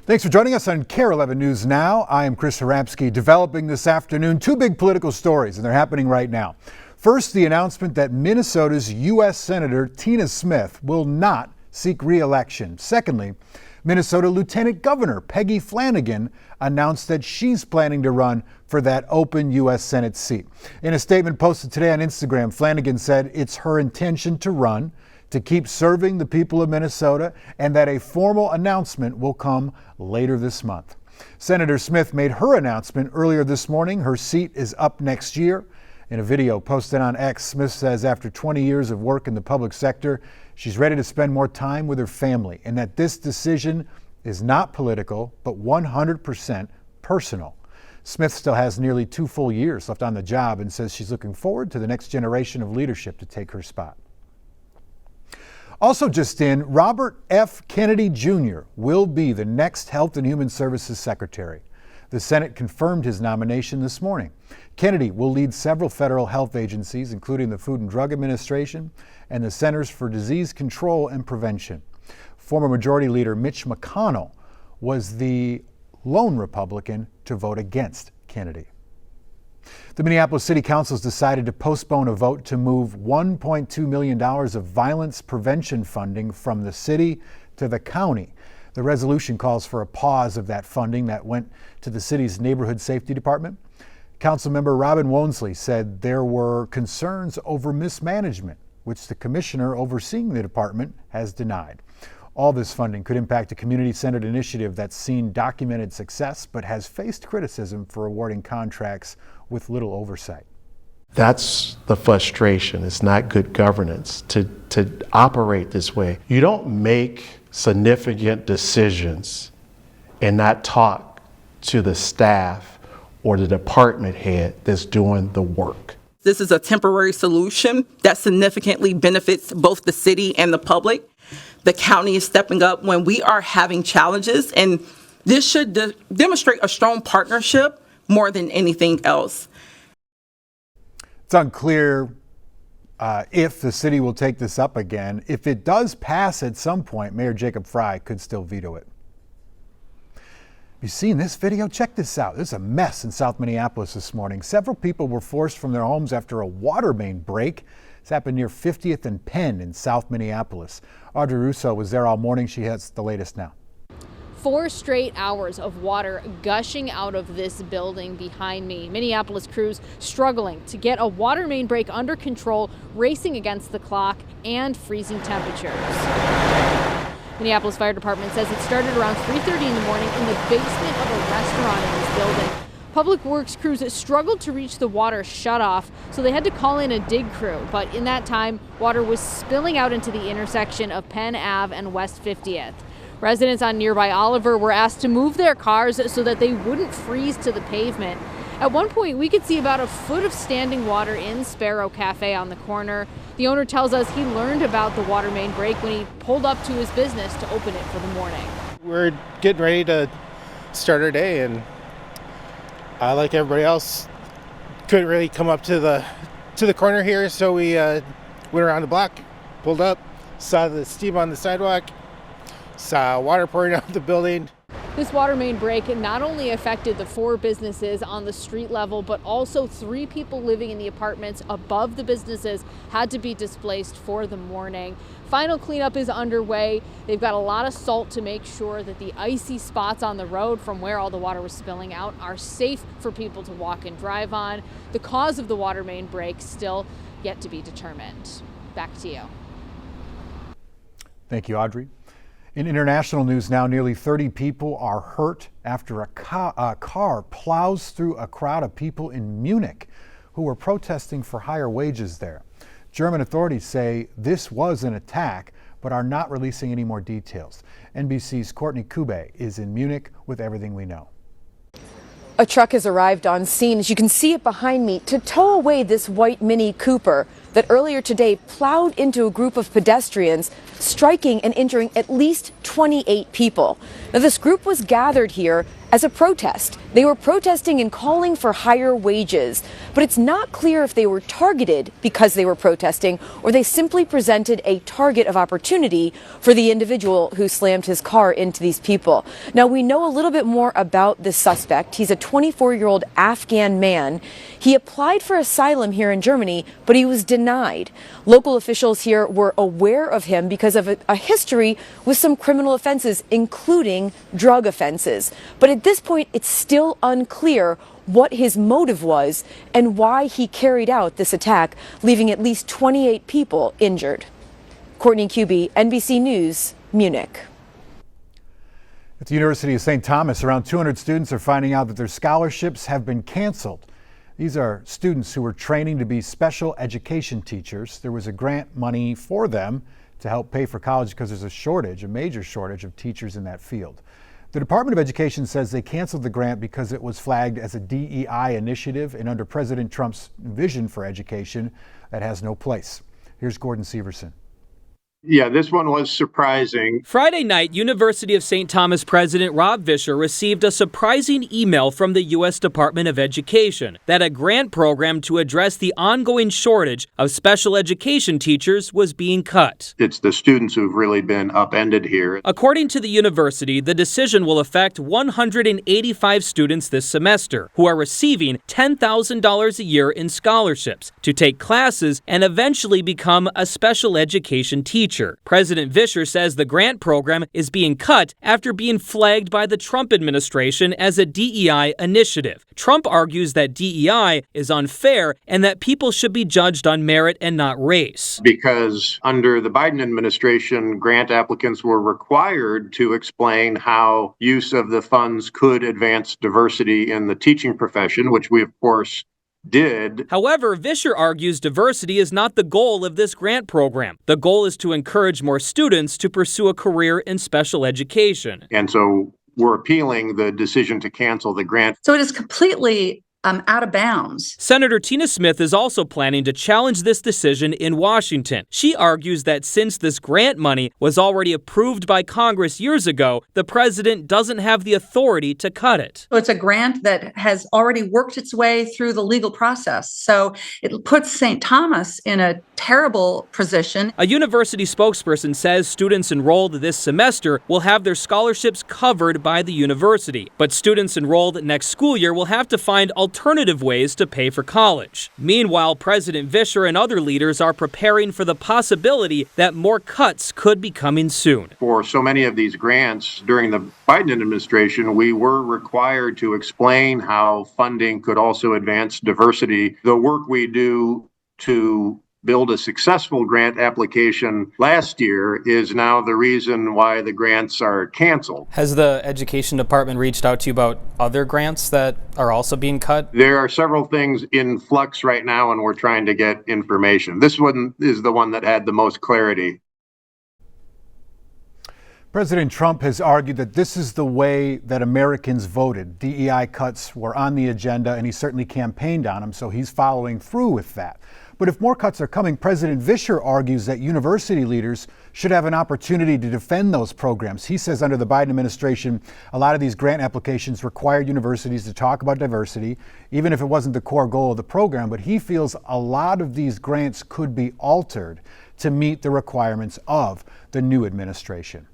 Thanks for joining us on KARE 11 News Now. I am Chris Haramsky, developing this afternoon two big political stories, and they're happening right now. First, the announcement that Minnesota's U.S. Senator Tina Smith will not seek re-election. Secondly, Minnesota Lieutenant Governor Peggy Flanagan announced that she's planning to run for that open U.S. Senate seat. In a statement posted today on Instagram, Flanagan said it's her intention to run, to keep serving the people of Minnesota, and that a formal announcement will come later this month. Senator Smith made her announcement earlier this morning. Her seat is up next year. In a video posted on X, Smith says after 20 years of work in the public sector, she's ready to spend more time with her family, and that this decision is not political, but 100% personal. Smith still has nearly 2 full years left on the job and says she's looking forward to the next generation of leadership to take her spot. Also just in, Robert F. Kennedy Jr. will be the next Health and Human Services Secretary. The Senate confirmed his nomination this morning. Kennedy will lead several federal health agencies, including the Food and Drug Administration and the Centers for Disease Control and Prevention. Former Majority Leader Mitch McConnell was the lone Republican to vote against Kennedy. The Minneapolis City Council has decided to postpone a vote to move $1.2 million of violence prevention funding from the city to the county. The resolution calls for a pause of that funding that went to the city's neighborhood safety department. Councilmember Robin Woensley said there were concerns over mismanagement, which the commissioner overseeing the department has denied. All this funding could impact a community-centered initiative that's seen documented success, but has faced criticism for awarding contracts with little oversight. That's the frustration. It's not good governance to operate this way. You don't make significant decisions and not talk to the staff or the department head that's doing the work. This is a temporary solution that significantly benefits both the city and the public. The county is stepping up when we are having challenges, and this should demonstrate a strong partnership more than anything else. It's unclear if the city will take this up again. If it does pass at some point, Mayor Jacob Frey could still veto it. You seen this video? Check this out. There's a mess in South Minneapolis this morning. Several people were forced from their homes after a water main break. This happened near 50th and Penn in South Minneapolis. Audrey Russo was there all morning. She has the latest now. 4 straight hours of water gushing out of this building behind me. Minneapolis crews struggling to get a water main break under control, racing against the clock and freezing temperatures. Minneapolis Fire Department says it started around 3:30 in the morning in the basement of a restaurant in this building. Public Works crews struggled to reach the water shutoff, so they had to call in a dig crew. But in that time, water was spilling out into the intersection of Penn Ave and West 50th. Residents on nearby Oliver were asked to move their cars so that they wouldn't freeze to the pavement. At one point, we could see about a foot of standing water in Sparrow Cafe on the corner. The owner tells us he learned about the water main break when he pulled up to his business to open it for the morning. We're getting ready to start our day, and I, like everybody else, couldn't really come up to the corner here, so we went around the block, pulled up, saw the steam on the sidewalk, saw water pouring out of the building. This water main break not only affected the 4 businesses on the street level, but also 3 people living in the apartments above the businesses had to be displaced for the morning. Final cleanup is underway. They've got a lot of salt to make sure that the icy spots on the road from where all the water was spilling out are safe for people to walk and drive on. The cause of the water main break still yet to be determined. Back to you. Thank you, Audrey. In international news now, nearly 30 people are hurt after a car plows through a crowd of people in Munich who were protesting for higher wages there. German authorities say this was an attack, but are not releasing any more details. NBC's Courtney Kube is in Munich with everything we know. A truck has arrived on scene, as you can see it behind me, to tow away this white Mini Cooper that earlier today plowed into a group of pedestrians, striking and injuring at least 28 people. Now, this group was gathered here as a protest. They were protesting and calling for higher wages, but it's not clear if they were targeted because they were protesting or they simply presented a target of opportunity for the individual who slammed his car into these people. Now, we know a little bit more about this suspect. He's a 24-year-old Afghan man. He applied for asylum here in Germany, but he was denied. Local officials here were aware of him because of a history with some criminal offenses, including drug offenses. But at this point, it's still unclear what his motive was and why he carried out this attack, leaving at least 28 people injured. Courtney Kuby, NBC News, Munich. At the University of St. Thomas, around 200 students are finding out that their scholarships have been canceled. These are students who were training to be special education teachers. There was a grant money for them to help pay for college because there's a major shortage of teachers in that field. The Department of Education says they canceled the grant because it was flagged as a DEI initiative, and under President Trump's vision for education, that has no place. Here's Gordon Severson. Yeah, this one was surprising. Friday night, University of St. Thomas President Rob Vischer received a surprising email from the U.S. Department of Education that a grant program to address the ongoing shortage of special education teachers was being cut. It's the students who've really been upended here. According to the university, the decision will affect 185 students this semester who are receiving $10,000 a year in scholarships to take classes and eventually become a special education teacher. President Vischer says the grant program is being cut after being flagged by the Trump administration as a DEI initiative. Trump argues that DEI is unfair and that people should be judged on merit and not race. Because under the Biden administration, grant applicants were required to explain how use of the funds could advance diversity in the teaching profession, which we, of course, did. However, Vischer argues diversity is not the goal of this grant program. The goal is to encourage more students to pursue a career in special education. And so we're appealing the decision to cancel the grant. So it is completely out of bounds. Senator Tina Smith is also planning to challenge this decision in Washington. She argues that since this grant money was already approved by Congress years ago, the president doesn't have the authority to cut it. So it's a grant that has already worked its way through the legal process. So it puts St. Thomas in a terrible position. A university spokesperson says students enrolled this semester will have their scholarships covered by the university, but students enrolled next school year will have to find alternative ways to pay for college. Meanwhile, President Vischer and other leaders are preparing for the possibility that more cuts could be coming soon. For so many of these grants during the Biden administration, we were required to explain how funding could also advance diversity. The work we do to build a successful grant application last year is now the reason why the grants are canceled. Has the education department reached out to you about other grants that are also being cut? There are several things in flux right now, and we're trying to get information. This one is the one that had the most clarity. President Trump has argued that this is the way that Americans voted. DEI cuts were on the agenda, and he certainly campaigned on them, so he's following through with that. But if more cuts are coming, President Vischer argues that university leaders should have an opportunity to defend those programs. He says under the Biden administration, a lot of these grant applications required universities to talk about diversity, even if it wasn't the core goal of the program. But he feels a lot of these grants could be altered to meet the requirements of the new administration.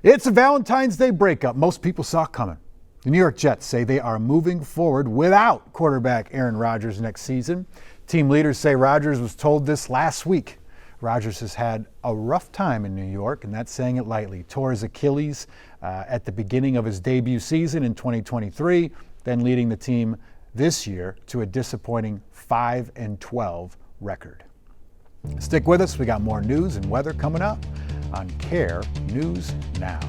It's a Valentine's Day breakup most people saw coming. The New York Jets say they are moving forward without quarterback Aaron Rodgers next season. Team leaders say Rodgers was told this last week. Rodgers has had a rough time in New York, and that's saying it lightly. Tore his Achilles at the beginning of his debut season in 2023, then leading the team this year to a disappointing 5-12 record. Stick with us. We got more news and weather coming up on CARE News Now.